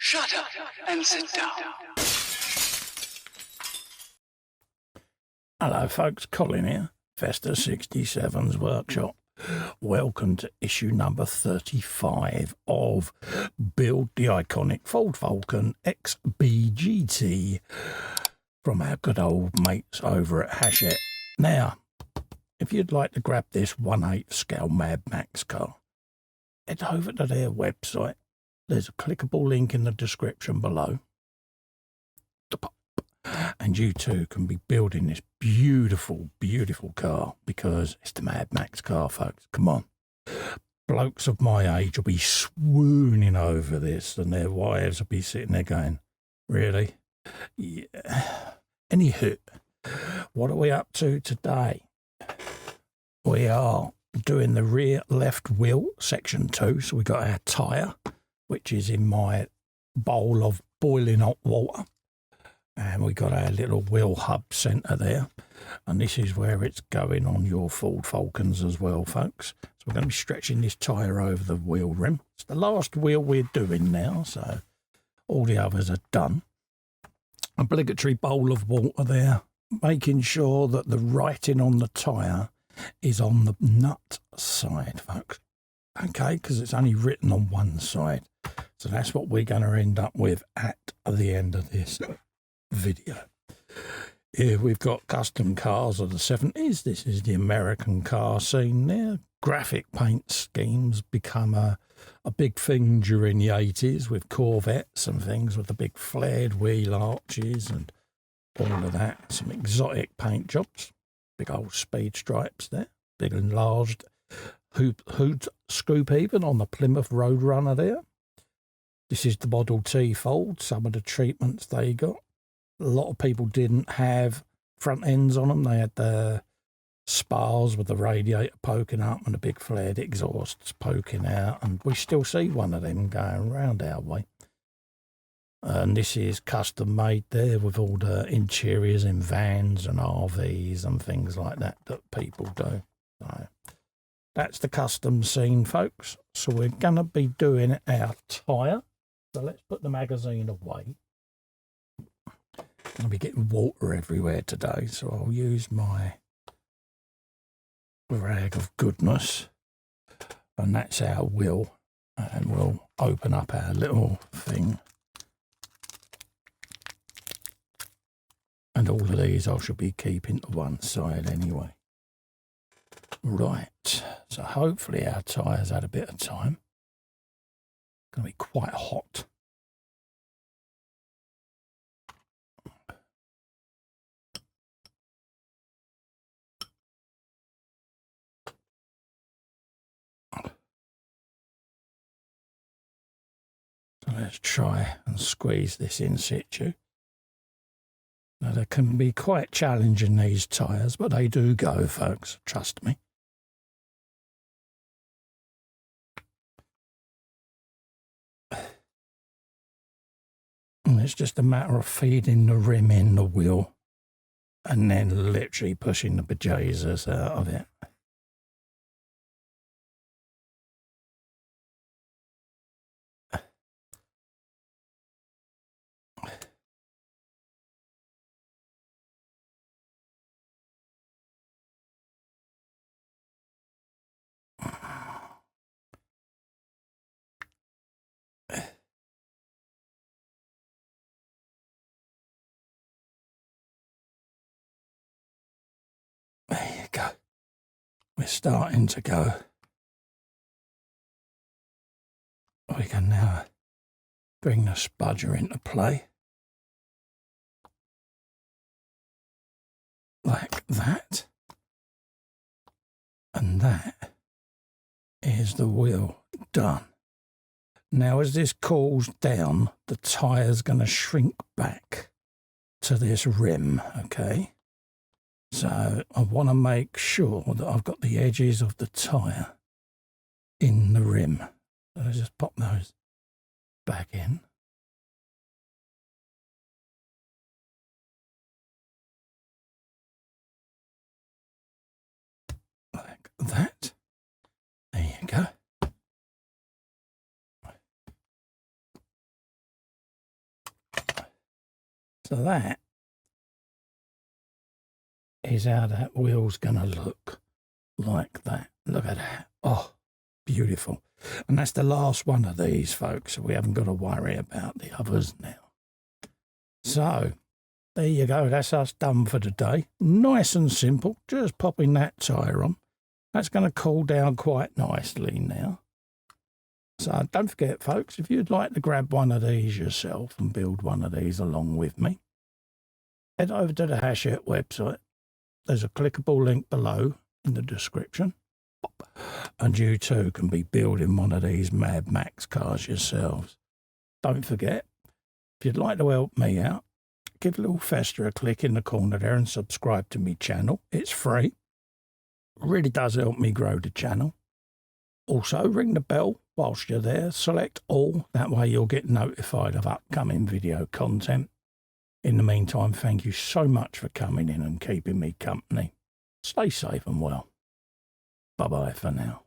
Shut up and sit down. Hello folks, Colin here, Festa 67's workshop. Welcome to issue number 35 of Build the Iconic Ford Falcon XB GT from our good old mates over at Hachette. Now, if you'd like to grab this 1/8 scale madmax car, head over to their website. There's a clickable link in the description below. And you too can be building this beautiful, beautiful car because it's the Mad Max car, folks. Come on. Blokes of my age will be swooning over this and their wives will be sitting there going, really? Yeah. Anywho, what are we up to today? We are doing the rear left wheel, section 2. So we got our tyre, which is in my bowl of boiling hot water. And we got our little wheel hub centre there. And this is where it's going on your Ford Falcons as well, folks. So we're going to be stretching this tyre over the wheel rim. It's the last wheel we're doing now, so all the others are done. Obligatory bowl of water there, making sure that the writing on the tyre is on the nut side, folks. Okay, because it's only written on one side. So that's what we're going to end up with at the end of this video. Here we've got custom cars of the 70s. This is the American car scene there. Graphic paint schemes become a big thing during the 80s with Corvettes and things with the big flared wheel arches and all of that. Some exotic paint jobs. Big old speed stripes there. Big enlarged hood scoop even on the Plymouth Roadrunner there. This is the Model T Fold. Some of the treatments they got. A lot of people didn't have front ends on them. They had the spars with the radiator poking up and the big flared exhausts poking out. And we still see one of them going round our way. And this is custom made there with all the interiors in vans and RVs and things like that that people do. So that's the custom scene, folks. So we're going to be doing our tyre. So let's put the magazine away. I'll be getting water everywhere today, so I'll use my rag of goodness, and that's our wheel, and we'll open up our little thing, and all of these I should be keeping to one side anyway. Right, so hopefully our tyre's had a bit of time. It's going to be quite hot. Let's try and squeeze this in situ. Now, they can be quite challenging, these tyres, but they do go, folks. Trust me. And it's just a matter of feeding the rim in the wheel and then literally pushing the bejesus out of it. There you go. We're starting to go. We can now bring the spudger into play. Like that. And that is the wheel done. Now as this cools down, the tyre's going to shrink back to this rim, okay? So I want to make sure that I've got the edges of the tyre in the rim. So I just pop those back in. Like that. There you go. So that is how that wheel's going to look, like that. Look at that. Oh, beautiful. And that's the last one of these, folks. So we haven't got to worry about the others now. So there you go. That's us done for the day. Nice and simple. Just popping that tyre on. That's going to cool down quite nicely now. So don't forget, folks, if you'd like to grab one of these yourself and build one of these along with me, head over to the Hachette website. There's a clickable link below in the description. And you too can be building one of these Mad Max cars yourselves. Don't forget, if you'd like to help me out, give little Fester a click in the corner there and subscribe to my channel. It's free. It really does help me grow the channel. Also, ring the bell whilst you're there. Select all. That way you'll get notified of upcoming video content. In the meantime, thank you so much for coming in and keeping me company. Stay safe and well. Bye-bye for now.